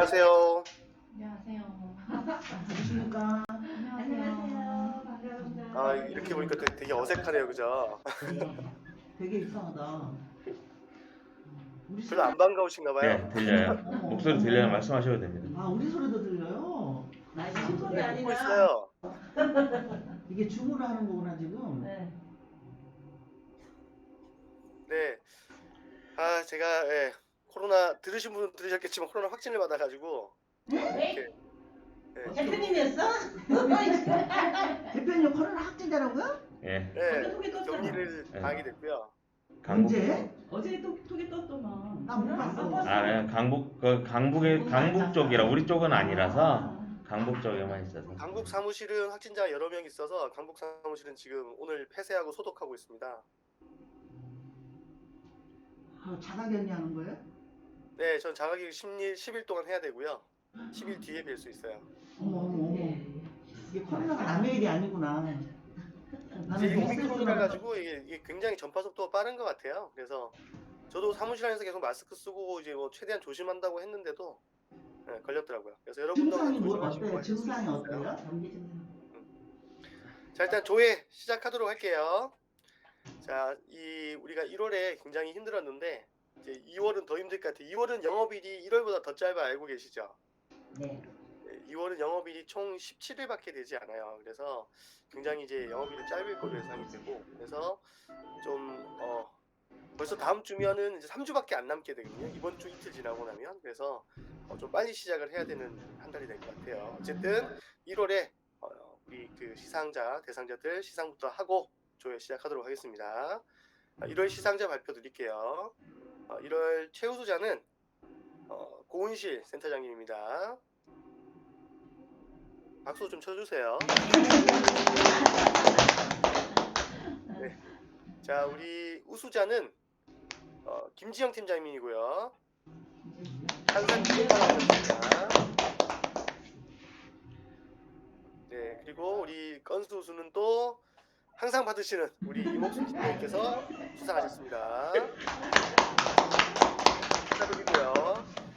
안녕하세요. 안녕하세요. 안녕하십니까. 안녕하세요. 반갑습니다. 이렇게 보니까 되게 어색하네요, 그죠? 네. 되게 이상하다. 우리 별로 소리, 안 반가우신가 봐요. 네, 들려요. 어머, 목소리 들려요. 말씀하셔도 됩니다. 우리 소리도 들려요. 나 네, 신소리 듣고 아니라. 있어요. 이게 줌으로 하는 거구나, 지금. 네. 네. 제가 코로나 들으신 분은 들으셨겠지만 코로나 확진을 받아가지고 이렇게 대표님이었어? 대표님 코로나 확진자라고요? 예. 톡에 떴잖아. 격리를 네. 당하게 됐고요. 강북. 언제? 어제 톡에 떴더만. 나 못 봤어. 예. 강북 쪽이라 우리 쪽은 아니라서 강북 쪽에만 있어서. 강북 사무실은 확진자가 여러 명 있어서 강북 사무실은 지금 오늘 폐쇄하고 소독하고 있습니다. 자가격리하는 거예요? 네, 전 자가격리 10일 동안 해야 되고요. 10일 뒤에 뵐 수 있어요. 어머. 이게 코로나가 남의 일이 아니구나. 이제 나는 오미크론이라 가지고 이게 굉장히 전파 속도가 빠른 것 같아요. 그래서 저도 사무실 안에서 계속 마스크 쓰고 이제 뭐 최대한 조심한다고 했는데도 걸렸더라고요. 그래서 여러분도 증상이 뭐 조심하시고 어때요? 하실 수 증상이 있어요. 어때요? 자, 일단 조회 시작하도록 할게요. 자, 우리가 1월에 굉장히 힘들었는데 이제 2월은 더 힘들 것 같아요. 2월은 영업일이 1월보다 더 짧아 알고 계시죠? 네. 2월은 영업일이 총 17일밖에 되지 않아요. 그래서 굉장히 이제 영업일이 짧을 거로 예상이 되고, 그래서 좀 벌써 다음 주면은 이제 3주밖에 안 남게 되거든요. 이번 주 이틀 지나고 나면. 그래서 좀 빨리 시작을 해야 되는 한 달이 될 것 같아요. 어쨌든 1월에 우리 그 대상자들 시상부터 하고 조회 시작하도록 하겠습니다. 1월 시상자 발표 드릴게요. 1월 최우수자는 고은실 센터장님입니다. 박수 좀 쳐주세요. 네. 자, 우리 우수자는 김지영 팀장님이고요. 항상 기대받았습니다. 네, 그리고 우리 건수 우수는 또 항상 받으시는 우리 이목순 팀장님께서 수상하셨습니다. 축하드리고요.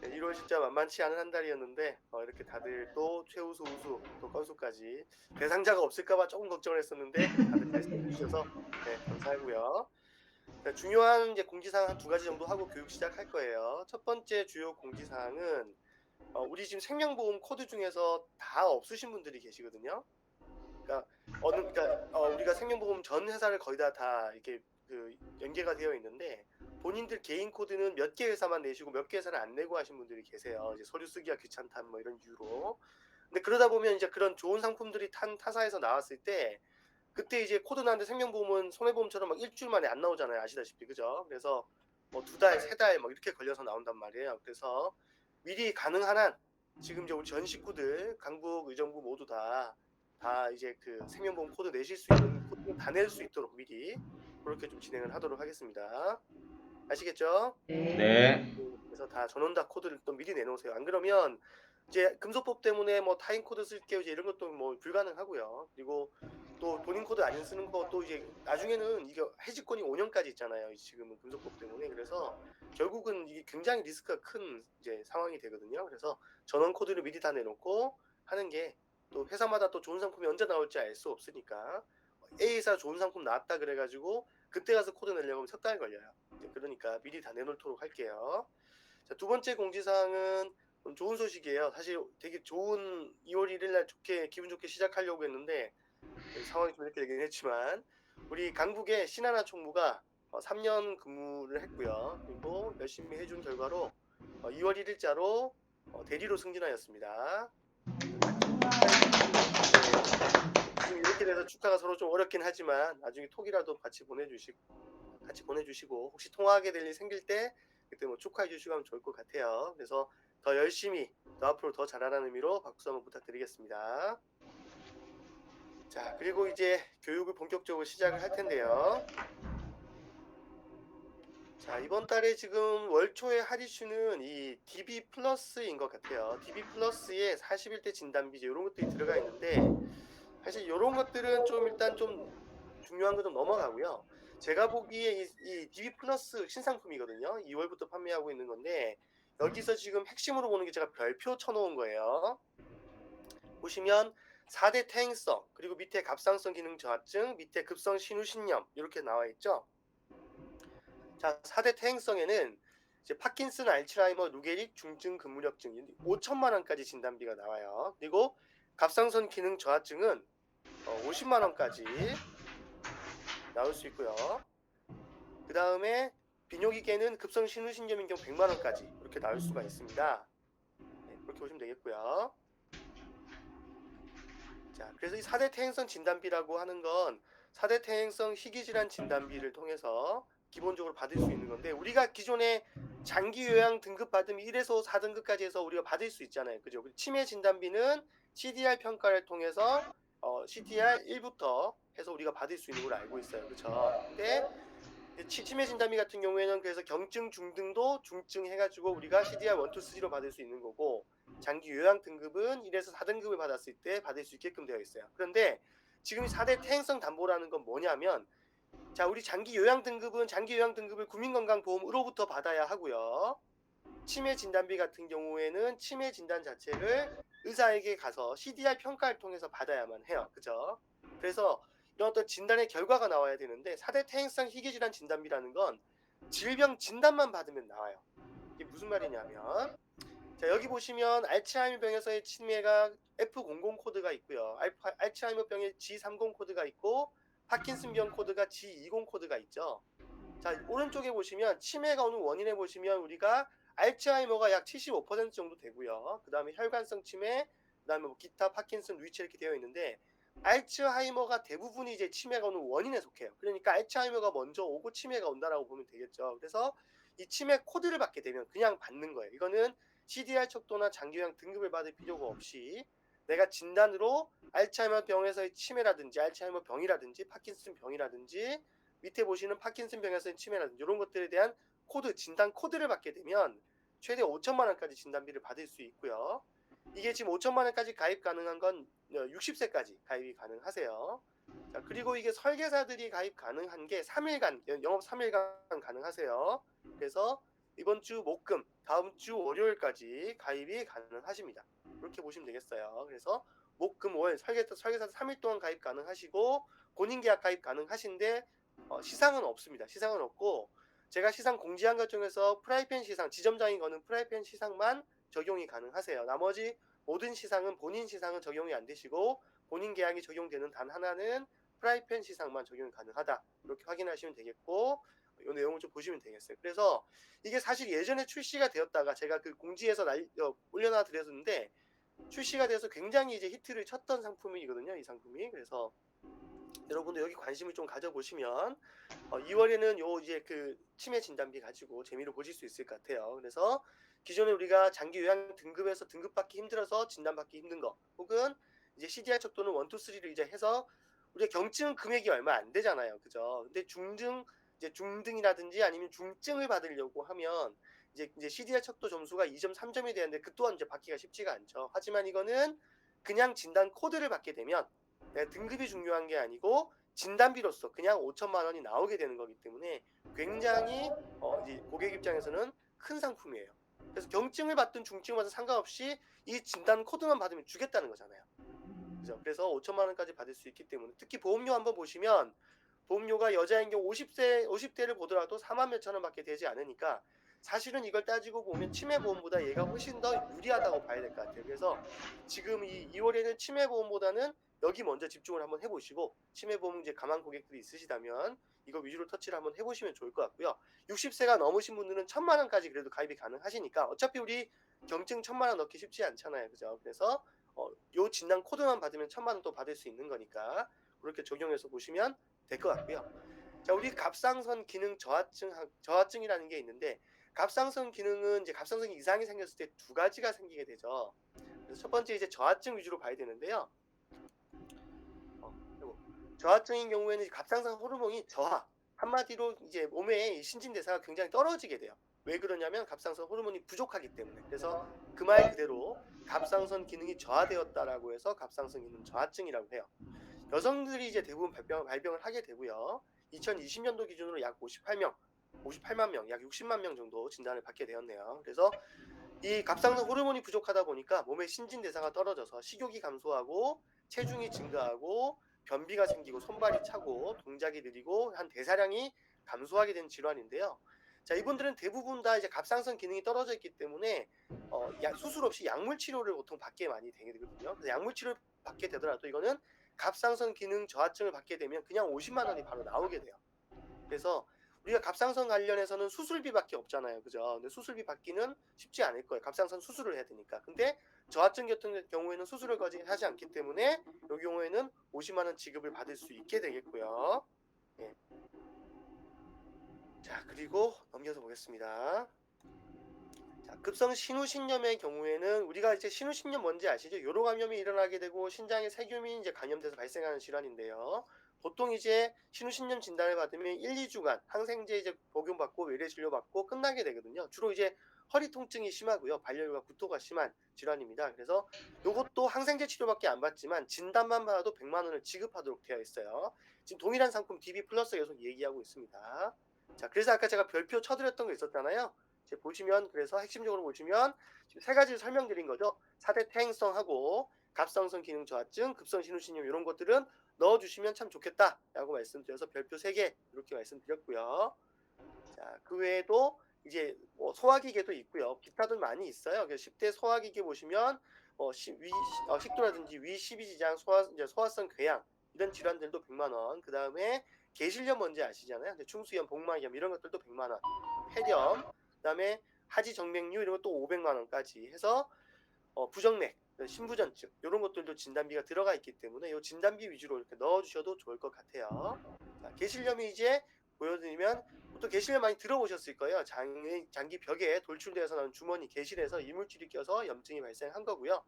1월 진짜 만만치 않은 한 달이었는데 이렇게 다들 또 최우수, 우수, 또 건수까지 대상자가 없을까봐 조금 걱정을 했었는데 다들 말씀해 주셔서 감사하고요. 자, 중요한 이제 공지사항 한 2가지 정도 하고 교육 시작할 거예요. 첫 번째 주요 공지사항은 우리 지금 생명보험 코드 중에서 다 없으신 분들이 계시거든요. 그러니까 우리가 생명보험 전 회사를 거의 다 이렇게 그 연계가 되어 있는데 본인들 개인 코드는 몇 개 회사만 내시고 몇 개 회사를 안 내고 하신 분들이 계세요. 이제 서류 쓰기가 귀찮다 뭐 이런 이유로. 근데 그러다 보면 이제 그런 좋은 상품들이 타사에서 나왔을 때 그때 이제 코드 나는데 생명보험은 손해보험처럼 막 일주일 만에 안 나오잖아요. 아시다시피 그죠? 그래서 뭐 2달, 3달 막 이렇게 걸려서 나온단 말이에요. 그래서 미리 가능한 한 지금 이제 우리 전 식구들 강북 의정부 모두 다 이제 그 생명보험 코드 내실 수 있는 코드 다 낼 수 있도록 미리 그렇게 좀 진행을 하도록 하겠습니다. 아시겠죠? 네. 그래서 다 전원 코드를 또 미리 내놓으세요. 안 그러면 이제 금소법 때문에 뭐 타인 코드 쓸게요 이제 이런 것도 뭐 불가능하고요. 그리고 또 본인 코드 안 쓰는 것도 이제 나중에는 이게 해지권이 5년까지 있잖아요. 지금은 금소법 때문에. 그래서 결국은 이게 굉장히 리스크가 큰 이제 상황이 되거든요. 그래서 전원 코드를 미리 다 내놓고 하는 게 또 회사마다 또 좋은 상품이 언제 나올지 알 수 없으니까 A회사 좋은 상품 나왔다 그래가지고 그때 가서 코드 내려고 하면 석 달 걸려요. 그러니까 미리 다 내놓도록 할게요. 자, 2번째 공지사항은 좋은 소식이에요. 사실 되게 좋은 2월 1일날 기분 좋게 시작하려고 했는데 상황이 좀 이렇게 되긴 했지만 우리 강북의 신하나 총무가 3년 근무를 했고요. 그리고 열심히 해준 결과로 2월 1일자로 대리로 승진하였습니다. 지금 이렇게 돼서 축하가 서로 좀 어렵긴 하지만 나중에 톡이라도 같이 보내주시고 혹시 통화하게 될 일 생길 때 그때 뭐 축하해 주시고 하면 좋을 것 같아요. 그래서 더 열심히 더 앞으로 더 잘하라는 의미로 박수 한번 부탁드리겠습니다. 자, 그리고 이제 교육을 본격적으로 시작을 할 텐데요. 자, 이번 달에 지금 월초에 할 이슈는 이 DB 플러스인 것 같아요. DB 플러스에 41대 진단비제 이런 것들이 들어가 있는데 사실 이런 것들은 좀 일단 좀 중요한 거 좀 넘어가고요. 제가 보기에 이 DB 플러스 신상품이거든요. 2월부터 판매하고 있는 건데 여기서 지금 핵심으로 보는 게 제가 별표 쳐놓은 거예요. 보시면 4대 퇴행성, 그리고 밑에 갑상선 기능 저하증, 밑에 급성 신우신염 이렇게 나와 있죠. 자, 4대 퇴행성에는 이제 파킨슨, 알츠하이머, 루게릭, 중증 근무력증 5천만 원까지 진단비가 나와요. 그리고 갑상선 기능 저하증은 50만 원까지 나올 수 있고요. 그 다음에 비뇨기계는 급성 신우신염인 경우 100만 원까지 이렇게 나올 수가 있습니다. 네, 그렇게 보시면 되겠고요. 자, 그래서 이 4대 퇴행성 진단비라고 하는 건 4대 퇴행성 희귀질환 진단비를 통해서 기본적으로 받을 수 있는 건데, 우리가 기존에 장기 요양 등급 받으면 1에서 4등급까지 해서 우리가 받을 수 있잖아요. 그죠? 치매 진단비는 CDR 평가를 통해서 CDR 1부터 해서 우리가 받을 수 있는 걸 알고 있어요. 그렇죠? 근데 치매 진단비 같은 경우에는 그래서 경증, 중등도, 중증 해가지고 우리가 CDR 1, 2, 3로 받을 수 있는 거고, 장기 요양 등급은 1에서 4등급을 받았을 때 받을 수 있게끔 되어 있어요. 그런데 지금 4대 퇴행성 담보라는 건 뭐냐면, 자, 우리 장기 요양 등급은 장기 요양 등급을 국민건강보험으로부터 받아야 하고요. 치매 진단비 같은 경우에는 치매 진단 자체를 의사에게 가서 CDR 평가를 통해서 받아야만 해요. 그죠? 그래서 이런 어떤 진단의 결과가 나와야 되는데, 4대 퇴행성 희귀질환 진단비라는 건 질병 진단만 받으면 나와요. 이게 무슨 말이냐면, 자, 여기 보시면 알츠하이머병에서의 치매가 F00 코드가 있고요. 알츠하이머병의 G30 코드가 있고, 파킨슨병 코드가 G20 코드가 있죠. 자, 오른쪽에 보시면 치매가 오는 원인에 보시면 우리가 알츠하이머가 약 75% 정도 되고요. 그 다음에 혈관성 치매, 그 다음에 뭐 기타, 파킨슨, 루이치 이렇게 되어 있는데, 알츠하이머가 대부분이 이제 치매가 오는 원인에 속해요. 그러니까 알츠하이머가 먼저 오고 치매가 온다라고 보면 되겠죠. 그래서 이 치매 코드를 받게 되면 그냥 받는 거예요. 이거는 CDR 척도나 장기요양 등급을 받을 필요가 없이 내가 진단으로 알츠하이머 병에서의 치매라든지 알츠하이머 병이라든지 파킨슨 병이라든지 밑에 보시는 파킨슨 병에서의 치매라든지 이런 것들에 대한 코드, 진단 코드를 받게 되면 최대 5천만 원까지 진단비를 받을 수 있고요. 이게 지금 5천만 원까지 가입 가능한 건 60세까지 가입이 가능하세요. 자, 그리고 이게 설계사들이 가입 가능한 게 3일간, 영업 3일간 가능하세요. 그래서 이번 주 목금, 다음 주 월요일까지 가입이 가능하십니다. 이렇게 보시면 되겠어요. 그래서 목금 월 설계사 3일 동안 가입 가능하시고, 본인 계약 가입 가능하신데 시상은 없습니다. 시상은 없고, 제가 시상 공지한 것 중에서 프라이팬 시상, 지점장이 거는 프라이팬 시상만 적용이 가능하세요. 나머지 모든 시상은, 본인 시상은 적용이 안 되시고, 본인 계약이 적용되는 단 하나는 프라이팬 시상만 적용이 가능하다. 이렇게 확인하시면 되겠고, 이 내용을 좀 보시면 되겠어요. 그래서 이게 사실 예전에 출시가 되었다가 제가 그 공지에서 올려놔 드렸는데, 출시가 돼서 굉장히 이제 히트를 쳤던 상품이거든요. 이 상품이. 그래서 여러분도 여기 관심을 좀 가져보시면 2월에는 요 이제 그 치매 진단비 가지고 재미로 보실 수 있을 것 같아요. 그래서 기존에 우리가 장기 요양 등급에서 등급받기 힘들어서 진단받기 힘든 거, 혹은 이제 CDR 척도는 1, 2, 3를 이제 해서 우리가 경증 금액이 얼마 안 되잖아요. 그죠? 근데 중증, 이제 중등이라든지 아니면 중증을 받으려고 하면 이제 CDR 척도 점수가 2점, 3점이 되는데 그 또한 이제 받기가 쉽지가 않죠. 하지만 이거는 그냥 진단 코드를 받게 되면 등급이 중요한 게 아니고 진단비로서 그냥 5천만 원이 나오게 되는 거기 때문에 굉장히 이제 고객 입장에서는 큰 상품이에요. 그래서 경증을 받든 중증을 받든 상관없이 이 진단 코드만 받으면 주겠다는 거잖아요. 그죠? 그래서 5천만 원까지 받을 수 있기 때문에, 특히 보험료 한번 보시면 보험료가 여자인 경우 50대를 보더라도 4만 몇천 원밖에 되지 않으니까, 사실은 이걸 따지고 보면 치매보험보다 얘가 훨씬 더 유리하다고 봐야 될 것 같아요. 그래서 지금 이 2월에는 치매보험보다는 여기 먼저 집중을 한번 해보시고, 치매보험 이제 가망 고객들이 있으시다면 이거 위주로 터치를 한번 해보시면 좋을 것 같고요. 60세가 넘으신 분들은 1,000만 원까지 그래도 가입이 가능하시니까, 어차피 우리 경증 1,000만 원 넣기 쉽지 않잖아요. 그죠? 그래서 요 진단 코드만 받으면 1,000만 원 또 받을 수 있는 거니까 그렇게 적용해서 보시면 될 것 같고요. 자, 우리 갑상선 기능 저하증이라는 게 있는데, 갑상선 기능은 이제 갑상선 이상이 생겼을 때 두 가지가 생기게 되죠. 그래서 첫 번째 이제 저하증 위주로 봐야 되는데요. 저하증인 경우에는 갑상선 호르몬이 저하, 한마디로 이제 몸의 신진대사가 굉장히 떨어지게 돼요. 왜 그러냐면 갑상선 호르몬이 부족하기 때문에. 그래서 그 말 그대로 갑상선 기능이 저하되었다라고 해서 갑상선 기능 저하증이라고 해요. 여성들이 이제 대부분 발병을 하게 되고요. 2020년도 기준으로 약 58명, 58만 명, 약 60만 명 정도 진단을 받게 되었네요. 그래서 이 갑상선 호르몬이 부족하다 보니까 몸의 신진대사가 떨어져서 식욕이 감소하고 체중이 증가하고 변비가 생기고 손발이 차고 동작이 느리고 한 대사량이 감소하게 된 질환인데요. 자, 이분들은 대부분 다 이제 갑상선 기능이 떨어져 있기 때문에 수술 없이 약물 치료를 보통 받게 많이 되거든요. 그래서 약물 치료를 받게 되더라도 이거는 갑상선 기능 저하증을 받게 되면 그냥 50만 원이 바로 나오게 돼요. 그래서 우리가 갑상선 관련해서는 수술비밖에 없잖아요. 그죠? 근데 수술비 받기는 쉽지 않을 거예요. 갑상선 수술을 해야 되니까. 근데 저하증 같은 경우에는 수술을 거의 하지 않기 때문에 이 경우에는 50만 원 지급을 받을 수 있게 되겠고요. 예. 자, 그리고 넘겨서 보겠습니다. 자, 급성 신우신염의 경우에는 우리가 이제 신우신염 뭔지 아시죠? 요로 감염이 일어나게 되고 신장에 세균이 이제 감염돼서 발생하는 질환인데요. 보통 이제 신우신염 진단을 받으면 1, 2주간 항생제 이제 복용받고 외래 진료받고 끝나게 되거든요. 주로 이제 허리 통증이 심하고요. 발열과 구토가 심한 질환입니다. 그래서 요것도 항생제 치료밖에 안 받지만 진단만 받아도 100만 원을 지급하도록 되어 있어요. 지금 동일한 상품 DB 플러스 계속 얘기하고 있습니다. 자, 그래서 아까 제가 별표 쳐드렸던 거 있었잖아요. 이제 보시면 그래서 핵심적으로 보시면 지금 세 가지를 설명드린 거죠. 4대 퇴행성하고 갑상선 기능 저하증, 급성 신우신염 이런 것들은 넣어주시면 참 좋겠다라고 말씀드려서 별표 3개 이렇게 말씀드렸고요. 자, 그 외에도 이제 뭐 소화기계도 있고요. 기타도 많이 있어요. 그래서 10대 소화기계 보시면 식도라든지 위 십이지장 소화성 궤양 이런 질환들도 100만 원. 그 다음에 계실염 뭔지 아시잖아요. 충수염, 복막염 이런 것들도 100만 원. 폐렴, 그다음에 하지 정맥류 이런 것도 500만 원까지 해서 부정맥, 신부전증 이런 것들도 진단비가 들어가 있기 때문에 이 진단비 위주로 이렇게 넣어주셔도 좋을 것 같아요. 자, 계실염이 이제 보여드리면 또 계실염 많이 들어보셨을 거예요. 장기 벽에 돌출되어서 나온 주머니 계실에서 이물질이 껴서 염증이 발생한 거고요.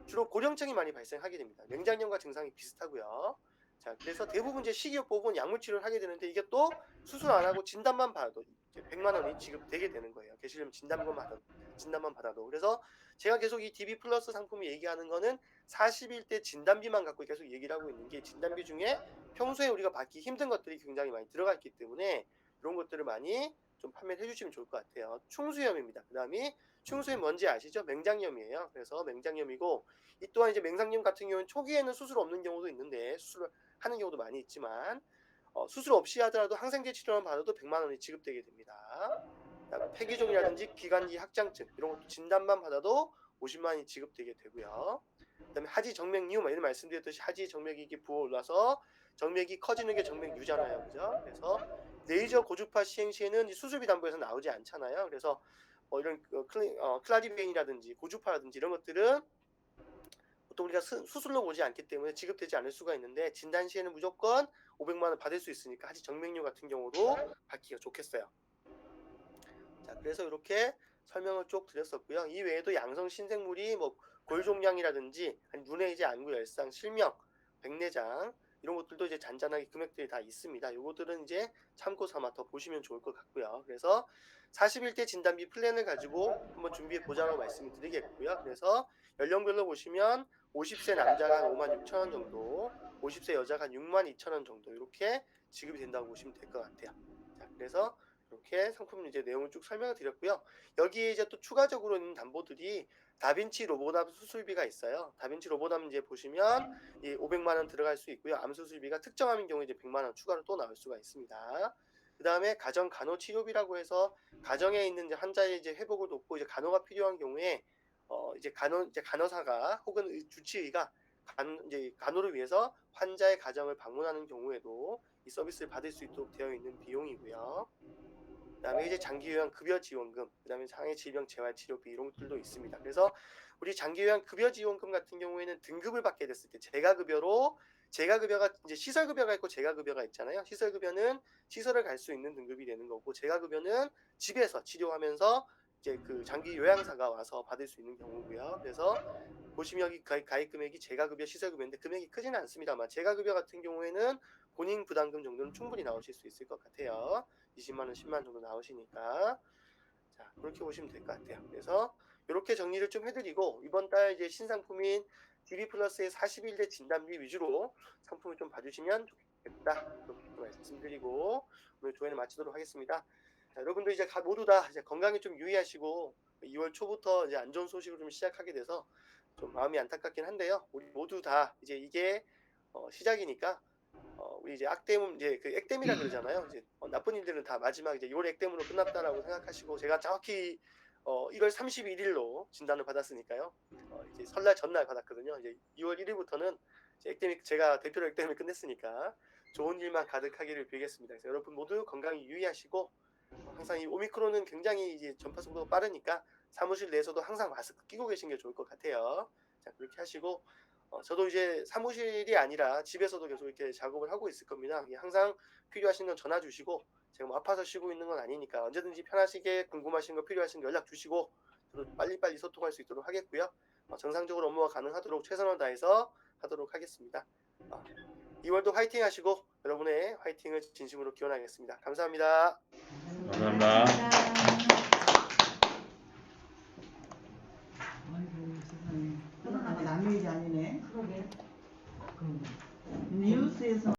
주로 고령층이 많이 발생하게 됩니다. 맹장염과 증상이 비슷하고요. 자, 그래서 대부분 이제 식이요법은 약물 치료를 하게 되는데 이게 또 수술 안 하고 진단만 받아도 100만 원이 지급되게 되는 거예요. 계실염 진단만 받아도. 그래서 제가 계속 이 DB 플러스 상품이 얘기하는 거는 40일 때 진단비만 갖고 계속 얘기를 하고 있는 게 진단비 중에 평소에 우리가 받기 힘든 것들이 굉장히 많이 들어가 있기 때문에 이런 것들을 많이 좀 판매를 해주시면 좋을 것 같아요. 충수염입니다. 그 다음이 충수염 뭔지 아시죠? 맹장염이에요. 그래서 맹장염이고 이 또한 이제 맹장염 같은 경우는 초기에는 수술 없는 경우도 있는데 수술을 하는 경우도 많이 있지만 수술 없이 하더라도 항생제 치료만 받아도 100만 원이 지급되게 됩니다. 그다음에 폐기종이라든지 기관지 확장증 이런 것도 진단만 받아도 50만 원이 지급되게 되고요. 그다음에 하지 정맥류 이런 말씀드렸듯이 하지 정맥이 이게 부어 올라서 정맥이 커지는 게 정맥류잖아요, 그죠? 그래서 레이저 고주파 시행 시에는 수술비 담보에서 나오지 않잖아요. 그래서 이런 클라리베인이라든지 고주파라든지 이런 것들은 보통 우리가 수술로 보지 않기 때문에 지급되지 않을 수가 있는데 진단 시에는 무조건 500만 원 받을 수 있으니까 하지 정맥류 같은 경우도 받기가 좋겠어요. 자, 그래서 이렇게 설명을 쭉 드렸었고요. 이 외에도 양성 신생물이 뭐 골종양이라든지 눈에 이제 안구 열상, 실명, 백내장 이런 것들도 이제 잔잔하게 금액들이 다 있습니다. 요것들은 이제 참고 삼아 더 보시면 좋을 것 같고요. 그래서 41대 진단비 플랜을 가지고 한번 준비해 보자고 말씀을 드리겠고요. 그래서 연령별로 보시면 50세 남자가 한 5만 6천 원 정도, 50세 여자가 한 6만 2천 원 정도 이렇게 지급이 된다고 보시면 될 것 같아요. 자, 그래서 이렇게 상품 이제 내용을 쭉 설명을 드렸고요. 여기에 이제 또 추가적으로 있는 담보들이 다빈치 로보담 수술비가 있어요. 다빈치 로보담 이제 보시면 이 500만 원 들어갈 수 있고요. 암 수술비가 특정암인 경우에 이제 100만 원 추가로 또 나올 수가 있습니다. 그 다음에 가정 간호 치료비라고 해서 가정에 있는 이제 환자의 이제 회복을 돕고 이제 간호가 필요한 경우에 이제 간호사가 혹은 주치의가 이제 간호를 위해서 환자의 가정을 방문하는 경우에도 이 서비스를 받을 수 있도록 되어 있는 비용이고요. 그다음에 이제 장기요양 급여 지원금, 그다음에 장애 질병 재활 치료비 이런 것들도 있습니다. 그래서 우리 장기요양 급여 지원금 같은 경우에는 등급을 받게 됐을 때 재가급여가 이제 시설급여가 있고 재가급여가 있잖아요. 시설급여는 시설을 갈 수 있는 등급이 되는 거고 재가급여는 집에서 치료하면서 이제 그 장기 요양사가 와서 받을 수 있는 경우고요. 그래서 보시면 여기 가입 금액이 재가급여, 시설급여인데 금액이 크지는 않습니다만 재가급여 같은 경우에는 본인 부담금 정도는 충분히 나오실 수 있을 것 같아요. 20만 원, 10만 원 정도 나오시니까. 자, 그렇게 보시면 될 것 같아요. 그래서 이렇게 정리를 좀 해드리고 이번 달 이제 신상품인 DB 플러스의 41대 진단비 위주로 상품을 좀 봐주시면 좋겠다. 이렇게 말씀드리고 오늘 조회를 마치도록 하겠습니다. 자, 여러분들 이제 모두 다 이제 건강에 좀 유의하시고 2월 초부터 이제 안 좋은 소식으로 좀 시작하게 돼서 좀 마음이 안타깝긴 한데요. 우리 모두 다 이제 이게 시작이니까 우리 이제 악대문 이제 그 액땜이라 그러잖아요. 이제 나쁜 일들은 다 마지막 이제 6월 액땜으로 끝났다라고 생각하시고 제가 정확히 1월 31일로 진단을 받았으니까요. 이제 설날 전날 받았거든요. 이제 2월 1일부터는 액땜이 제가 대표로 액땜을 끝냈으니까 좋은 일만 가득하기를 빌겠습니다. 그래서 여러분 모두 건강히 유의하시고 항상 이 오미크론은 굉장히 이제 전파 속도가 빠르니까 사무실 내에서도 항상 마스크 끼고 계신 게 좋을 것 같아요. 자, 그렇게 하시고 저도 이제 사무실이 아니라 집에서도 계속 이렇게 작업을 하고 있을 겁니다. 항상 필요하신 건 전화 주시고 제가 뭐 아파서 쉬고 있는 건 아니니까 언제든지 편하시게 궁금하신 거 필요하신 거 연락 주시고 저도 빨리빨리 소통할 수 있도록 하겠고요. 정상적으로 업무가 가능하도록 최선을 다해서 하도록 하겠습니다. 2월도 화이팅 하시고 여러분의 화이팅을 진심으로 기원하겠습니다. 감사합니다. 감사합니다. 아이고 세상에. 코로나가 남의 일이 아니네. 그러게. 뉴스에서